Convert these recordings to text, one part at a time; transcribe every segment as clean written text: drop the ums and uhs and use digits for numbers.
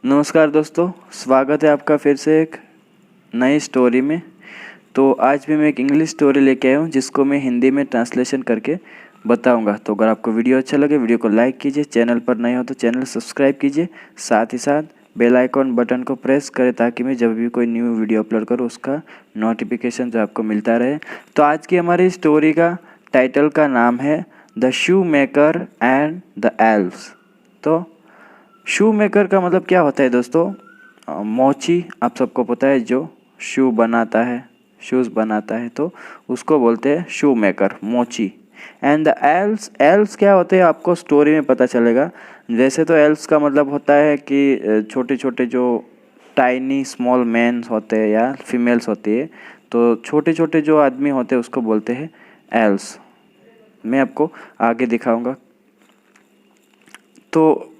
नमस्कार दोस्तों, स्वागत है आपका फिर से एक नई स्टोरी में। तो आज भी मैं एक इंग्लिश स्टोरी लेके आया हूँ जिसको मैं हिंदी में ट्रांसलेशन करके बताऊँगा। तो अगर आपको वीडियो अच्छा लगे वीडियो को लाइक कीजिए, चैनल पर नए हो तो चैनल सब्सक्राइब कीजिए, साथ ही साथ बेल आइकॉन बटन को प्रेस करें ताकि मैं जब भी कोई न्यू वीडियो अपलोड करूँ उसका नोटिफिकेशन जो आपको मिलता रहे। तो आज की हमारी स्टोरी का टाइटल का नाम है the shoe maker and the elves. तो शू मेकर का मतलब क्या होता है दोस्तों? मोची आप सबको पता है, जो शू बनाता है, शूज़ बनाता है, तो उसको बोलते हैं शू मेकर, मोची। एंड द एल्व्स, एल्व्स क्या होते हैं आपको स्टोरी में पता चलेगा। वैसे तो एल्व्स का मतलब होता है कि छोटे छोटे जो टाइनी स्मॉल मैन होते हैं या फीमेल्स होती है, तो छोटे छोटे जो आदमी होते हैं उसको बोलते हैं एल्व्स। मैं आपको आगे दिखाऊंगा। तो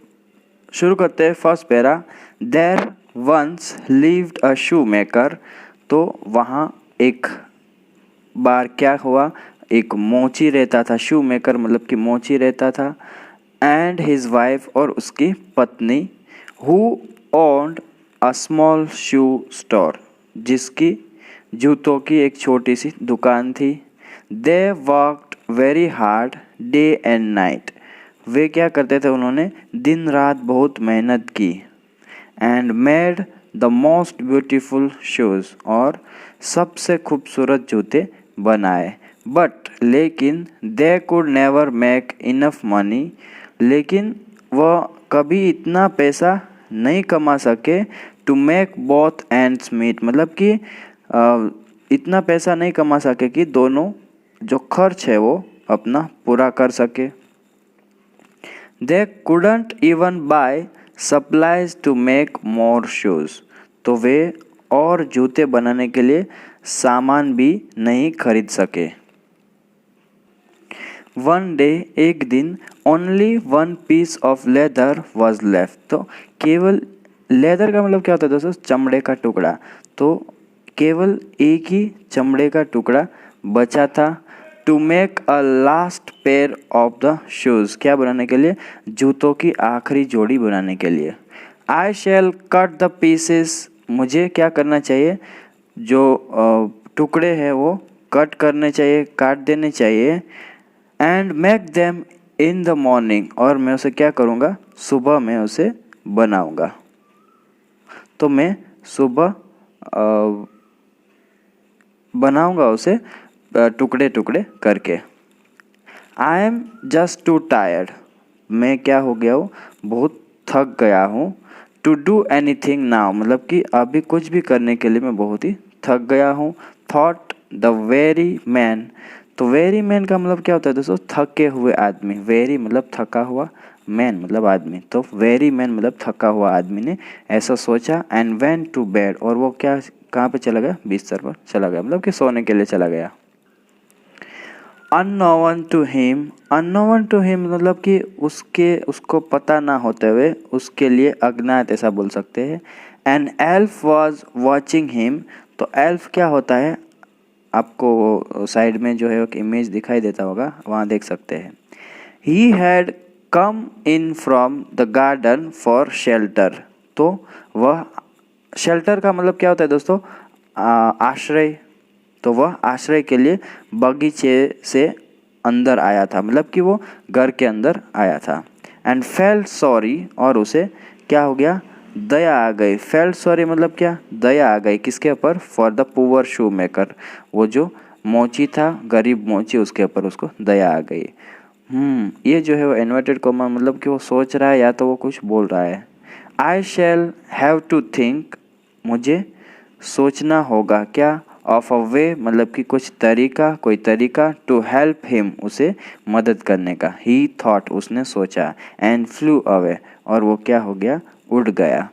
शुरू करते हैं first para. There once lived a shoe maker. तो वहाँ एक बार क्या हुआ, एक मोची रहता था। शू मेकर मतलब कि मोची रहता था। एंड हिज वाइफ, और उसकी पत्नी, who owned a small shoe store, जिसकी जूतों की एक छोटी सी दुकान थी। They worked very hard day and night. वे क्या करते थे, उन्होंने दिन रात बहुत मेहनत की। And made the most beautiful shoes, और सबसे खूबसूरत जूते बनाए। बट लेकिन they could never make enough money, लेकिन वह कभी इतना पैसा नहीं कमा सके to make both ends meet, मतलब कि इतना पैसा नहीं कमा सके कि दोनों जो खर्च है वो अपना पूरा कर सके। They couldn't even buy supplies to make more shoes. तो वे और जूते बनाने के लिए सामान भी नहीं खरीद सके। One day, एक दिन, only one piece of leather was left. तो केवल लेदर का मतलब क्या होता है दोस्तों? चमड़े का टुकड़ा। तो केवल एक ही चमड़े का टुकड़ा बचा था। To make a last pair of the shoes, क्या बनाने के लिए? जूतों की आखिरी जोड़ी बनाने के लिए। आई शैल कट द पीसेस, मुझे क्या करना चाहिए? जो टुकड़े हैं वो कट करने चाहिए, काट देने चाहिए। And make them in the morning, और मैं उसे क्या करूँगा? सुबह में उसे बनाऊँगा। तो मैं सुबह बनाऊँगा उसे टुकड़े टुकड़े करके। I am just too tired, मैं क्या हो गया हूँ? बहुत थक गया हूँ। To do anything now, मतलब कि अभी कुछ भी करने के लिए मैं बहुत ही थक गया हूँ। थॉट द वेरी मैन, तो वेरी मैन का मतलब क्या होता है दोस्तों? थके हुए आदमी। वेरी मतलब थका हुआ, मैन मतलब आदमी, तो वेरी मैन मतलब थका हुआ आदमी ने ऐसा सोचा। एंड वेंट टू बेड, और वो क्या, कहाँ पे चला गया? बिस्तर पर चला गया, मतलब कि सोने के लिए चला गया। Unknown to him, unknown to him मतलब कि उसको पता ना होते हुए, उसके लिए अज्ञात, ऐसा बोल सकते हैं। An elf was watching him, तो एल्फ क्या होता है? आपको साइड में जो है एक इमेज दिखाई देता होगा, वहाँ देख सकते हैं। He had come in from the garden for shelter, तो वह, शेल्टर का मतलब क्या होता है दोस्तों? आश्रय। तो वह आश्रय के लिए बगीचे से अंदर आया था, मतलब कि वो घर के अंदर आया था। एंड फेल्ट सॉरी, और उसे क्या हो गया? दया आ गई। फेल्ट सॉरी मतलब क्या? दया आ गई। किसके ऊपर? For the poor shoe maker, वो जो मोची था, गरीब मोची, उसके ऊपर उसको दया आ गई। ये जो है वो इन्वर्टेड कोमा, मतलब कि वो सोच रहा है या तो वो कुछ बोल रहा है। आई शैल हैव टू थिंक, मुझे सोचना होगा। क्या? ऑफ अ वे मतलब कि कुछ तरीका, कोई तरीका। टू हेल्प हिम, उसे मदद करने का। ही थॉट, उसने सोचा। एंड फ्लू अवे, और वो क्या हो गया? उड़ गया।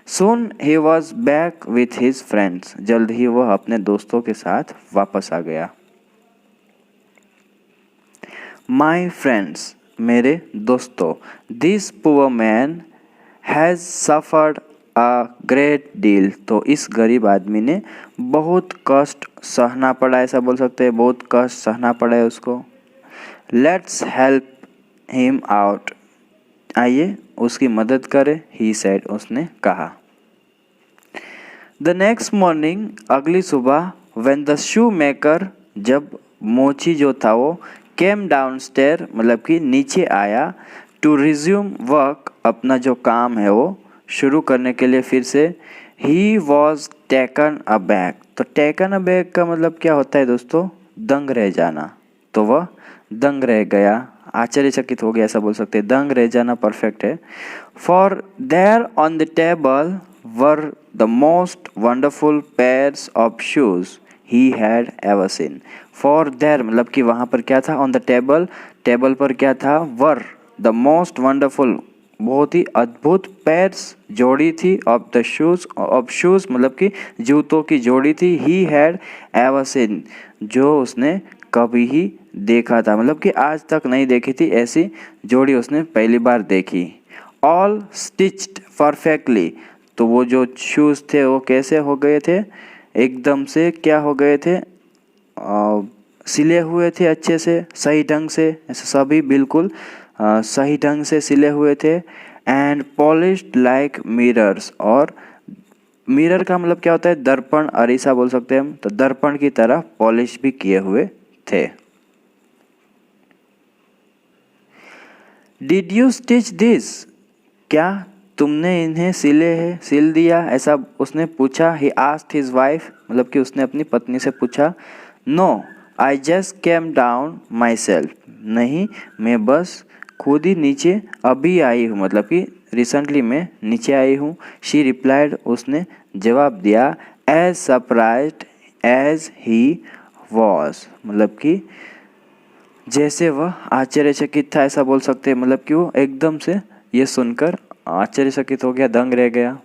Soon he was back with his friends, जल्द ही वह अपने दोस्तों के साथ वापस आ गया। माई फ्रेंड्स, मेरे दोस्तों, this poor man has suffered a great deal, तो इस गरीब आदमी ने बहुत कष्ट सहना पड़ा, ऐसा बोल सकते हैं, बहुत कष्ट सहना पड़ा है उसको। लेट्स हेल्प हिम आउट, आइए उसकी मदद करें, ही सेड, उसने कहा। द नेक्स्ट मॉर्निंग, अगली सुबह, व्हेन द शू मेकर, जब मोची जो था वो केम डाउन स्टेयर, मतलब कि नीचे आया, टू रिज्यूम वर्क, अपना जो काम है वो शुरू करने के लिए फिर से, he was taken a back. तो टेकन अ बैक का मतलब क्या होता है दोस्तों? दंग रह जाना। तो वह दंग रह गया, आश्चर्यचकित हो गया ऐसा बोल सकते हैं। दंग रह जाना परफेक्ट है। For their on the table were the most wonderful pairs of shoes he had ever scene. For their मतलब कि वहाँ पर क्या था? ऑन द टेबल, टेबल पर क्या था? वर द मोस्ट वंडरफुल, बहुत ही अद्भुत पेयर्स, जोड़ी थी, of the shoes, of shoes मतलब कि जूतों की जोड़ी थी, ही हैड एवर सीन, जो उसने कभी ही देखा था, मतलब कि आज तक नहीं देखी थी, ऐसी जोड़ी उसने पहली बार देखी। ऑल स्टिच्ड परफेक्टली, तो वो जो शूज़ थे वो कैसे हो गए थे? एकदम से क्या हो गए थे? सिले हुए थे अच्छे से, सही ढंग से, ऐसे सभी बिल्कुल सही ढंग से सिले हुए थे। एंड पॉलिश्ड लाइक मिरर्स, और मिरर का मतलब क्या होता है? दर्पण, अरीसा बोल सकते हैं हम, तो दर्पण की तरह पॉलिश भी किए हुए थे। डिड यू स्टिच दिस, क्या तुमने इन्हें सिल दिया, ऐसा उसने पूछा। ही आस्क्ड हिज वाइफ, मतलब कि उसने अपनी पत्नी से पूछा। No I just came down myself, नहीं मैं बस खुद ही नीचे अभी आई हूँ, मतलब कि रिसेंटली मैं नीचे आई हूँ। शी रिप्लाइड, उसने जवाब दिया। As surprised as he was, मतलब कि जैसे वह आश्चर्यचकित था ऐसा बोल सकते हैं, मतलब कि वो एकदम से ये सुनकर आश्चर्यचकित हो गया, दंग रह गया।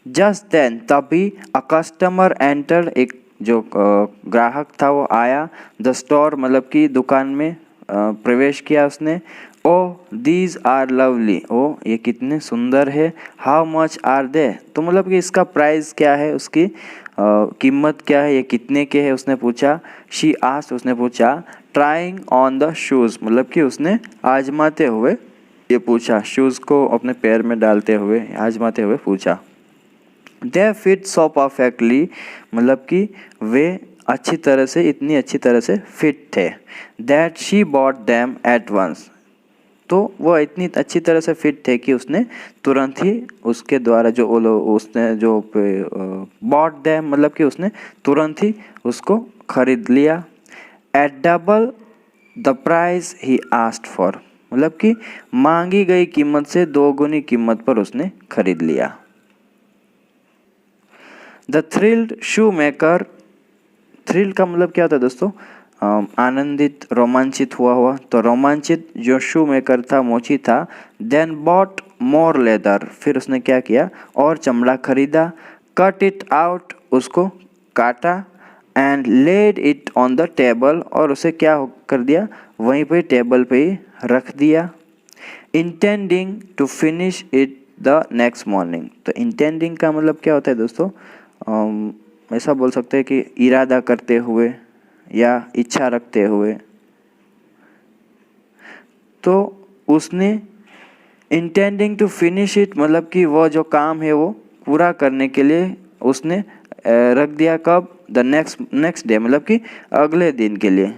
जस्ट देन, तभी अ कस्टमर एंटर, एक जो ग्राहक था वो आया। द स्टोर, मतलब कि दुकान में प्रवेश किया उसने। ओ दीज आर लवली, ओ ये कितने सुंदर है। हाउ मच आर दे, तो मतलब कि इसका प्राइस क्या है, उसकी कीमत क्या है, ये कितने के है उसने पूछा। शी आस्क्ड, उसने पूछा। ट्राइंग ऑन द शूज़, मतलब कि उसने आजमाते हुए ये पूछा, शूज़ को अपने पैर में डालते हुए, आजमाते हुए पूछा। दे फिट सो परफेक्टली, मतलब कि वे अच्छी तरह से, इतनी अच्छी तरह से फिट थे। That she bought them at once, तो वो इतनी अच्छी तरह से फिट थे कि उसने तुरंत ही उसके द्वारा जो उसने जो बॉट देम, मतलब कि उसने तुरंत ही उसको खरीद लिया। At double the price he asked for, मतलब कि मांगी गई कीमत से दोगुनी कीमत पर उसने खरीद लिया। The thrilled shoe maker, thrill का मतलब क्या होता है दोस्तों? आनंदित, रोमांचित हुआ। तो रोमांचित जो शू मेकर था, मोची था। देन बॉट मोर लेदर, फिर उसने क्या किया? और चमड़ा खरीदा। कट इट आउट, उसको काटा। And laid it on the table, और उसे क्या कर दिया? वहीं पे टेबल पे ही रख दिया। Intending to finish it the next morning, तो इंटेंडिंग का मतलब क्या होता है दोस्तों? ऐसा बोल सकते हैं कि इरादा करते हुए या इच्छा रखते हुए। तो उसने इंटेंडिंग टू फिनिश इट, मतलब कि वो जो काम है वो पूरा करने के लिए उसने रख दिया। कब? द नेक्स्ट डे, मतलब कि अगले दिन के लिए।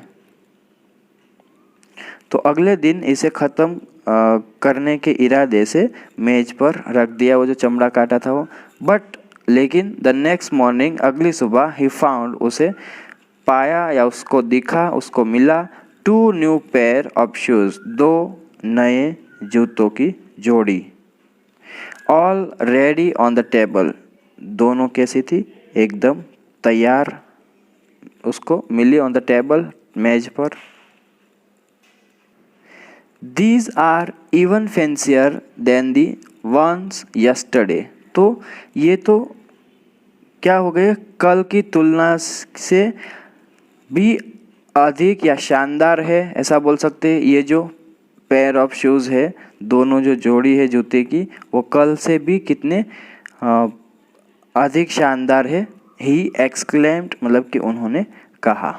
तो अगले दिन इसे ख़त्म करने के इरादे से मेज पर रख दिया, वो जो चमड़ा काटा था वो। बट लेकिन द नेक्स्ट मॉर्निंग, अगली सुबह, ही फाउंड, उसे पाया या उसको दिखा, उसको मिला। Two new pair of shoes, दो नए जूतों की जोड़ी। All ready on the table, दोनों कैसी थी? एकदम तैयार, उसको मिली ऑन द टेबल, मेज पर। These are even fancier than the ones yesterday, तो ये तो क्या हो गए? कल की तुलना से भी अधिक या शानदार है, ऐसा बोल सकते हैं। ये जो पेयर ऑफ शूज़ है, दोनों जो जोड़ी है जूते की, वो कल से भी कितने अधिक शानदार है। ही एक्सक्लेम्ड, मतलब कि उन्होंने कहा।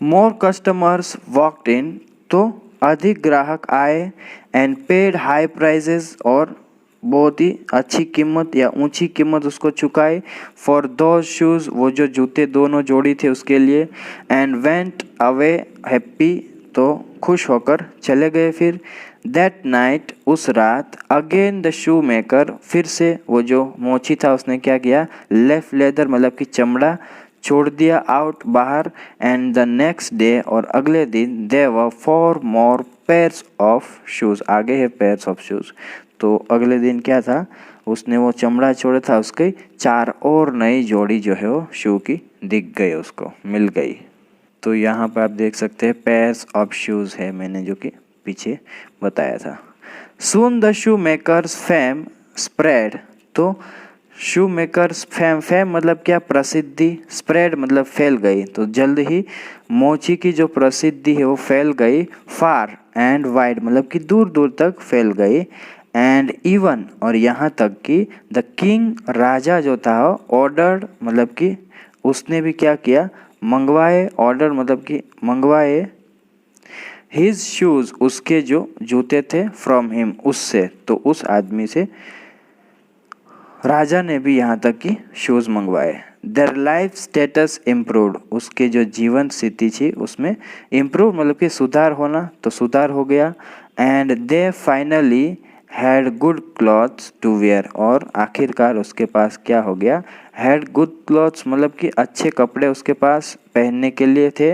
मोर कस्टमर्स वॉक्ड इन, तो अधिक ग्राहक आए एंड पेड हाई प्राइजेस और बहुत ही अच्छी कीमत या ऊंची कीमत उसको चुकाई फॉर दोज शूज़, वो जो जूते दोनों जोड़ी थे उसके लिए, एंड वेंट अवे हैप्पी, तो खुश होकर चले गए। फिर दैट नाइट, उस रात, अगेन द शू मेकर, फिर से वो जो मोची था उसने क्या किया, लेफ्ट लेदर मतलब कि चमड़ा छोड़ दिया आउट बाहर, एंड द नेक्स्ट डे, और अगले दिन, दे वर 4 मोर पेयर्स ऑफ शूज़, आगे है पेयर्स ऑफ शूज़, तो अगले दिन क्या था, उसने वो चमड़ा छोड़ा था उसके 4 और नई जोड़ी जो है वो शू की दिख गई, उसको मिल गई। तो यहाँ पर आप देख सकते हैं पेयर्स ऑफ शूज़ है, मैंने जो कि पीछे बताया था। Soon the shoe makers fame spread, तो शू मेकर्स फेम, फेम मतलब क्या, प्रसिद्धि, स्प्रेड मतलब फैल गई, तो जल्द ही मोची की जो प्रसिद्धि है वो फैल गई, फार एंड वाइड मतलब कि दूर दूर तक फैल गई, एंड इवन, और यहाँ तक कि द किंग, राजा जो था, ऑर्डर्ड मतलब कि उसने भी क्या किया, मंगवाए, ऑर्डर मतलब कि मंगवाए, हिज शूज़, उसके जो जूते थे, फ्रॉम हिम, उससे, तो उस आदमी से राजा ने भी यहाँ तक कि शूज़ मंगवाए। देयर लाइफ स्टेटस इम्प्रूव्ड, उसके जो जीवन स्थिति थी उसमें इम्प्रूव मतलब कि सुधार होना, तो सुधार हो गया, and they finally had good clothes to wear, और आखिरकार उसके पास क्या हो गया, हैड गुड क्लॉथ्स मतलब कि अच्छे कपड़े उसके पास पहनने के लिए थे,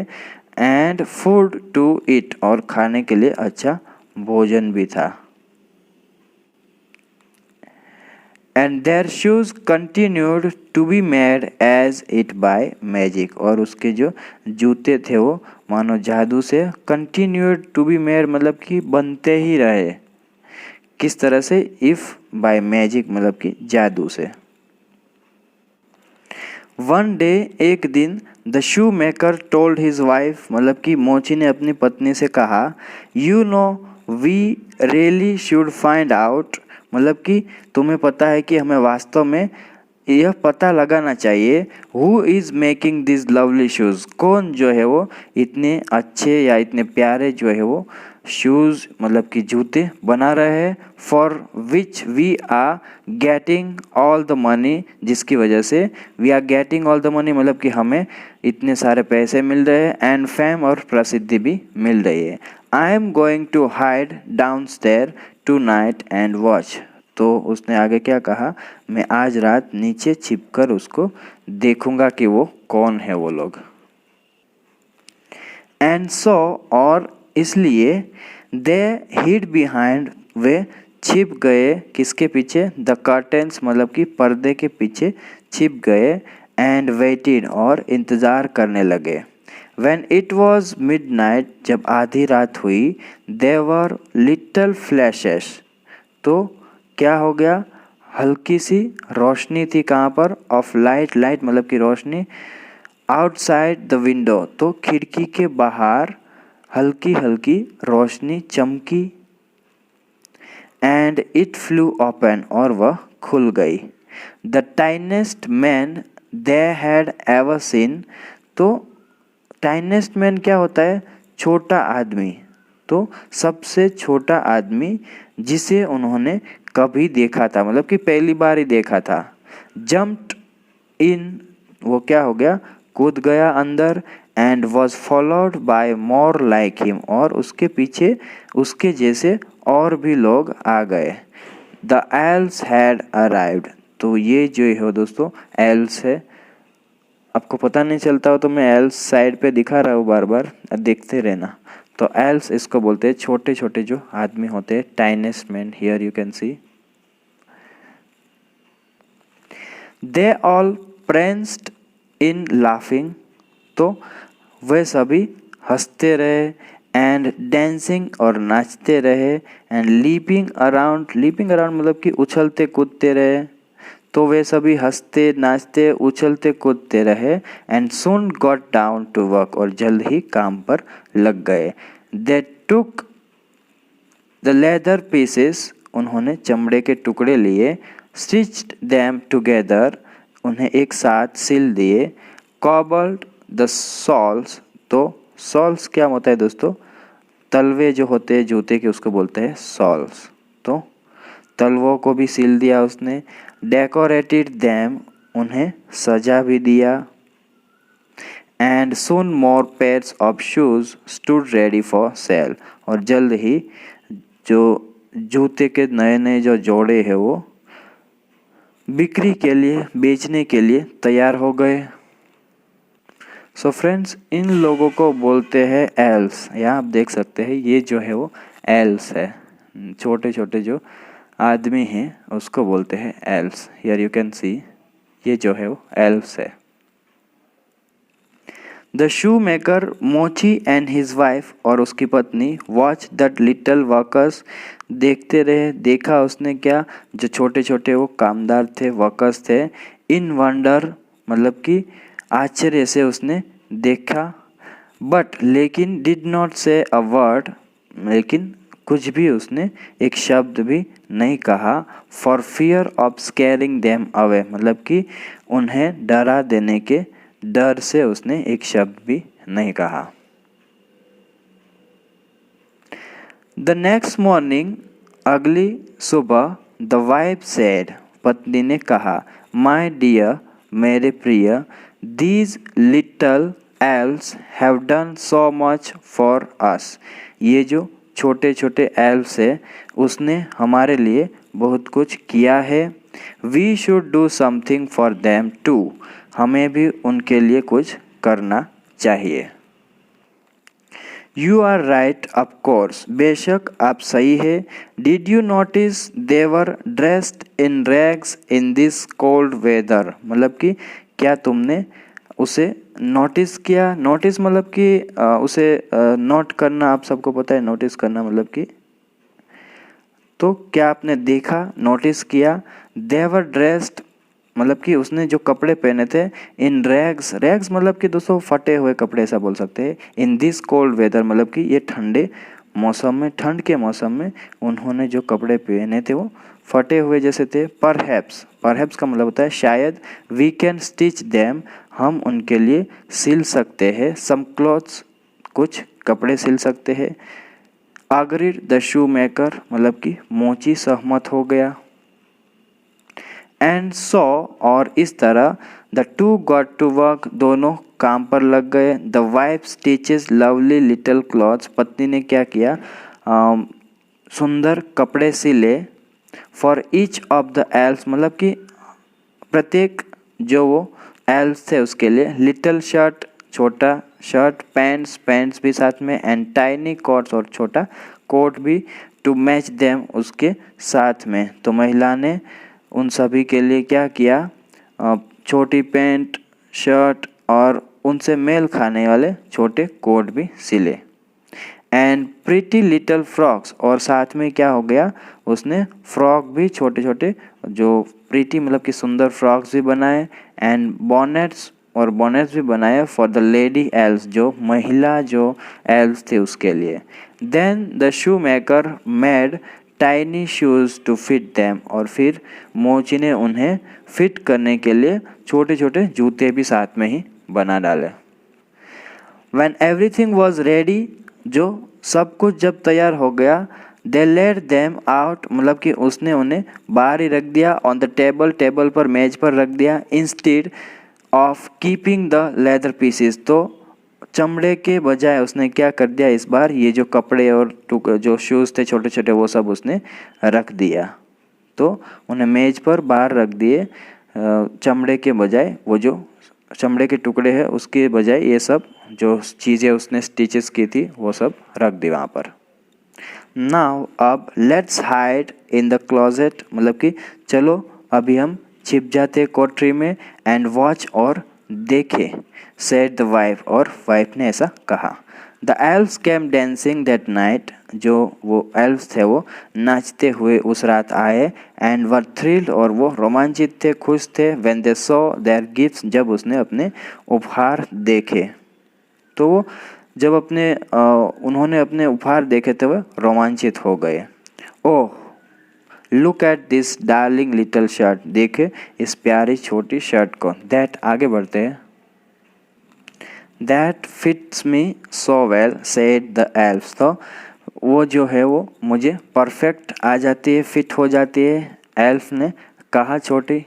एंड फूड टू ईट, और खाने के लिए अच्छा भोजन भी था। And their shoes continued to be made as it by magic, और उसके जो जूते थे वो मानो जादू से, कंटिन्यूड टू बी मेड मतलब कि बनते ही रहे, किस तरह से, इफ़ बाय मैजिक मतलब कि जादू से। वन डे, एक दिन, the shoe maker told his wife मतलब कि मोची ने अपनी पत्नी से कहा, you know we really should find out, मतलब कि तुम्हें पता है कि हमें वास्तव में यह पता लगाना चाहिए, who is making this lovely shoes, कौन जो है वो इतने अच्छे या इतने प्यारे जो है वो शूज़ मतलब कि जूते बना रहे हैं, for which we are getting all the money, जिसकी वजह से we are getting all the money मतलब कि हमें इतने सारे पैसे मिल रहे हैं, एंड फेम और प्रसिद्धि भी मिल रही है। I am going to hide down stair tonight and watch, तो उसने आगे क्या कहा, मैं आज रात नीचे छिपकर उसको देखूंगा कि वो कौन है वो लोग। एंड सो, और इसलिए, दे हिड बिहाइंड, वे छिप गए, किसके पीछे, द कर्टेन्स मतलब कि पर्दे के पीछे छिप गए, एंड वेटिड, और इंतज़ार करने लगे। When it was midnight, जब आधी रात हुई, there were little flashes, तो क्या हो गया, हल्की सी रोशनी थी, कहाँ पर, ऑफ लाइट, लाइट मतलब कि रोशनी, आउटसाइड द विंडो, तो खिड़की के बाहर हल्की हल्की रोशनी चमकी, एंड इट फ्लू ओपन, और वह खुल गई, the tiniest man they had ever seen, तो टाइनेस्ट मैन क्या होता है, छोटा आदमी, तो सबसे छोटा आदमी जिसे उन्होंने कभी देखा था मतलब कि पहली बार ही देखा था, जम्प्ड इन, वो क्या हो गया, कूद गया अंदर, and was followed by more like him, और उसके पीछे उसके जैसे और भी लोग आ गए। द एल्व्स हैड अराइव्ड, तो ये जो है दोस्तों एल्व्स है, आपको पता नहीं चलता हो तो मैं एल्व्स साइड पे दिखा रहा हूँ बार बार, देखते रहना। तो एल्व्स इसको बोलते हैं छोटे छोटे जो आदमी होते हैं, tiniest man, here you can see. They all pranced in laughing, तो वे सभी हंसते रहे, एंड डांसिंग और नाचते रहे, and leaping around, leaping around मतलब कि उछलते कूदते रहे, तो वे सभी हंसते नाचते उछलते कूदते रहे, and soon got down to work, और जल्द ही काम पर लग गए। They took the leather pieces, उन्होंने चमड़े के टुकड़े लिए, स्टिच्ड देम टुगेदर, उन्हें एक साथ सिल दिए, कॉबल्ड द सॉल्स, तो सॉल्स क्या होता है दोस्तों, तलवे जो होते हैं जूते के उसको बोलते हैं सॉल्स। तो तलवों को भी सील दिया उसने। डेकोरेटेड देम, उन्हें सजा भी दिया। And soon more pairs of shoes stood ready for sale, और जल्द ही जो जूते के नए नए जो जोड़े हैं वो बिक्री के लिए, बेचने के लिए तैयार हो गए। सो फ्रेंड्स, इन लोगों को बोलते हैं एल्व्स। यहाँ आप देख सकते हैं ये जो है वो एल्व्स है। छोटे छोटे जो आदमी हैं उसको बोलते हैं एल्व्स। हियर यू कैन सी, ये जो है वो एल्व्स है। द शू मेकर मोची एंड हिज वाइफ, और उसकी पत्नी वॉच दैट लिटल वर्कर्स, देखते रहे, देखा उसने क्या, जो छोटे छोटे वो कामदार थे, वर्कर्स थे। इन वंडर, मतलब कि आश्चर्य से उसने देखा। बट लेकिन डिड नॉट से अ वर्ड, लेकिन कुछ भी उसने एक शब्द भी नहीं कहा। For fear of scaring them away, मतलब कि उन्हें डरा देने के डर से उसने एक शब्द भी नहीं कहा। द नेक्स्ट मॉर्निंग, अगली सुबह, द वाइफ सेड, पत्नी ने कहा, माय डियर, मेरे प्रिय, these little elves have done so much for us, ये जो छोटे छोटे एल्व्स है उसने हमारे लिए बहुत कुछ किया है। We should do something for them too, हमें भी उनके लिए कुछ करना चाहिए। You are right, of course, बेशक आप सही है। Did you notice they were dressed in rags in this cold weather, मतलब कि क्या तुमने उसे नोटिस किया। नोटिस मतलब कि उसे नोट करना, आप सबको पता है नोटिस करना मतलब कि, तो क्या आपने देखा, नोटिस किया। दे वर ड्रेस्ड, मतलब कि उसने जो कपड़े पहने थे, इन रैग्स, रैग्स मतलब कि दोस्तों फटे हुए कपड़े ऐसा बोल सकते हैं। इन दिस कोल्ड वेदर, मतलब कि ये ठंडे मौसम में, ठंड के मौसम में उन्होंने जो कपड़े पहने थे वो फटे हुए जैसे थे। परहैप्स, परहैप्स का मतलब होता है शायद। वी कैन स्टिच देम, हम उनके लिए सिल सकते हैं। सम क्लॉथ्स, कुछ कपड़े सिल सकते हैं। अग्रीड द शू मेकर, मतलब कि मोची सहमत हो गया। एंड सो, और इस तरह, the two got to work, दोनों काम पर लग गए। The wife stitches lovely little clothes, पत्नी ने क्या किया, सुंदर कपड़े सिले। For each of the elves, मतलब कि प्रत्येक जो वो एल्व्स थे उसके लिए। लिटिल शर्ट, छोटा शर्ट, पैंट्स, पैंट्स भी साथ में, एंड टाइनी कोट्स, और छोटा कोट भी, टू मैच देम, उसके साथ में। तो महिला ने उन सभी के लिए क्या किया, छोटी पैंट, शर्ट और उनसे मेल खाने वाले छोटे कोट भी सिले। एंड प्रिटी लिटिल फ्रॉक्स, और साथ में क्या हो गया, उसने फ्रॉक भी, छोटे छोटे जो प्रिटी मतलब कि सुंदर फ्रॉक्स भी बनाए। एंड बॉनेट्स, और बॉनेट्स भी बनाए फॉर द लेडी एल्व्स, जो महिला जो एल्व्स थे उसके लिए। Then the shoe maker made tiny shoes to fit them, और फिर मोची ने उन्हें फिट करने के लिए छोटे छोटे जूते भी साथ में ही बना डाले। When everything was ready, जो सब कुछ जब तैयार हो गया, they let them out, मतलब कि उसने उन्हें बाहर ही रख दिया। ऑन द टेबल, टेबल पर, मेज पर रख दिया। Instead of keeping the leather pieces, तो चमड़े के बजाय उसने क्या कर दिया इस बार, ये जो कपड़े और जो शूज़ थे छोटे छोटे वो सब उसने रख दिया। तो उन्हें मेज पर बाहर रख दिए, चमड़े के बजाय, वो जो चमड़े के टुकड़े हैं उसके बजाय ये सब जो चीज़ें उसने स्टिचेस की थी वो सब रख दी वहाँ पर। नाउ अब let's hide in the closet, मतलब कि चलो अभी हम छिप जाते कोठरी में। एंड वॉच, और देखे। सेड द वाइफ, और वाइफ ने ऐसा कहा। The elves came dancing that night, जो वो एल्व्स थे वो नाचते हुए उस रात आए। एंड वर थ्रिल्ड, और वो रोमांचित थे, खुश थे। When they saw their gifts, जब उसने अपने उपहार देखे, तो वो जब उन्होंने अपने उपहार देखे थे वह रोमांचित हो गए। Oh, look at this darling little shirt, देखे इस प्यारी छोटी शर्ट को। दैट, आगे बढ़ते हैं। That fits me so well, said the elves, तो वो जो है वो मुझे परफेक्ट आ जाती है, फिट हो जाती है, एल्फ ने कहा छोटी।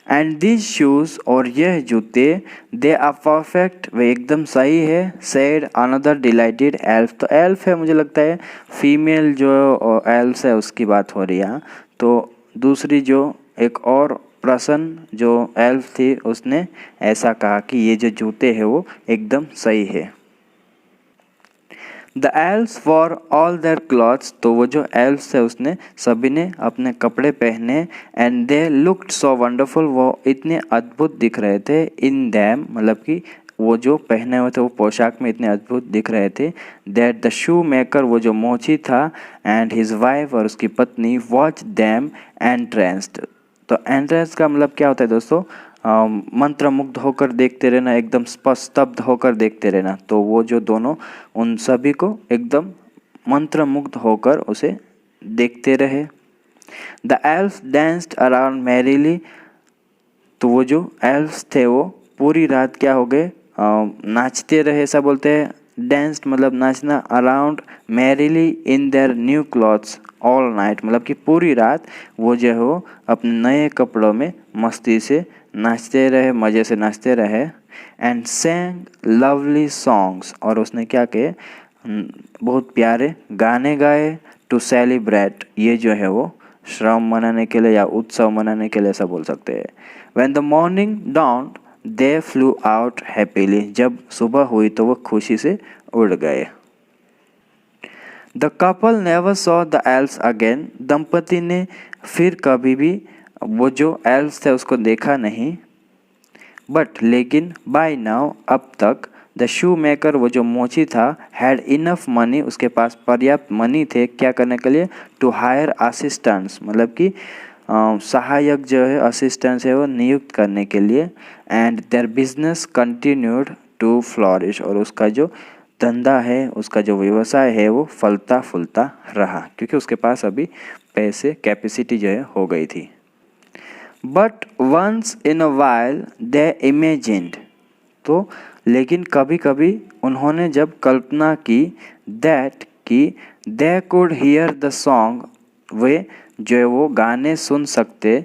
एंड दिस शूज़ और यह जूते दे आर परफेक्ट, वे एकदम सही है, सेड अनदर डिलाइटेड एल्फ। तो एल्फ है, मुझे लगता है फीमेल जो एल्फ है उसकी बात हो रही है। तो दूसरी जो एक और प्रसन्न जो एल्फ थी उसने ऐसा कहा कि ये जो जूते हैं वो एकदम सही है। The elves for all their clothes, तो वो जो एल्व्स है उसने सभी ने अपने कपड़े पहने। And they looked so wonderful, वो इतने अद्भुत दिख रहे थे। इन दैम मतलब कि वो जो पहने हुए थे वो पोशाक में इतने अद्भुत दिख रहे थे। दैट द शू मेकर, वो जो मोची था, एंड हिज वाइफ और उसकी पत्नी, वॉच दैम एंट्रेंस्ड। तो एंट्रेंस का मतलब क्या होता है दोस्तों? मंत्रमुग्ध होकर देखते रहना, एकदम स्तब्ध होकर देखते रहना। तो वो जो दोनों उन सभी को एकदम मंत्रमुग्ध होकर उसे देखते रहे। The elf danced around merrily, तो वो जो एल्फ्स थे वो पूरी रात क्या हो गए, नाचते रहे, ऐसा बोलते हैं। डांस्ड मतलब नाचना, around merrily in their new clothes all night, मतलब कि पूरी रात वो जो है वो अपने नए कपड़ों में मस्ती से नाचते रहे, मज़े से नाचते रहे। एंड सेंग लवली सॉन्ग्स, और उसने क्या किए, बहुत प्यारे गाने गाए। टू सेलिब्रेट, ये जो है वो श्रम मनाने के लिए या उत्सव मनाने के लिए ऐसा बोल सकते हैं। When the morning dawned they flu out happily, जब सुबह हुई तो वो खुशी से उड़ गए। The couple never saw the elves again, दंपति ने फिर कभी भी वो जो एल्व्स थे उसको देखा नहीं। बट लेकिन बाय नाउ, अब तक, द शू मेकर, वो जो मोची था, हैड इनफ मनी, उसके पास पर्याप्त मनी थे क्या करने के लिए, टू हायर असिस्टेंट्स, मतलब कि सहायक जो है असिस्टेंट्स है वो नियुक्त करने के लिए। And their business continued to flourish, और उसका जो धंधा है, उसका जो व्यवसाय है वो फलता फूलता रहा, क्योंकि उसके पास अभी पैसे कैपेसिटी जो है हो गई थी। But once in a while they imagined, तो लेकिन कभी कभी उन्होंने जब कल्पना की, दैट कि they could hear the song, वे जो है वो गाने सुन सकते,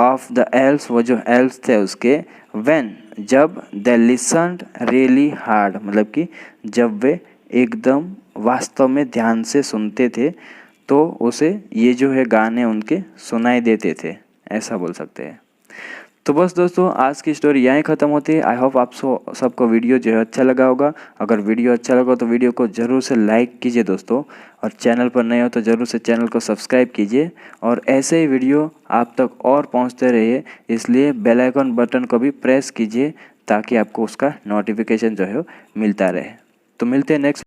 ऑफ द एल्व्स, वो जो एल्व्स थे उसके, व्हेन, जब, दे लिसन्ड रियली हार्ड, मतलब कि जब वे एकदम वास्तव में ध्यान से सुनते थे तो उसे ये जो है गाने उनके सुनाई देते थे, ऐसा बोल सकते हैं। तो बस दोस्तों आज की स्टोरी यहीं ख़त्म होती है। आई होप आप सबको वीडियो जो है अच्छा लगा होगा। अगर वीडियो अच्छा लगा तो वीडियो को ज़रूर से लाइक कीजिए दोस्तों, और चैनल पर नए हो तो ज़रूर से चैनल को सब्सक्राइब कीजिए, और ऐसे ही वीडियो आप तक और पहुंचते रहिए, इसलिए बेल आइकन बटन को भी प्रेस कीजिए ताकि आपको उसका नोटिफिकेशन जो है मिलता रहे। तो मिलते हैं नेक्स्ट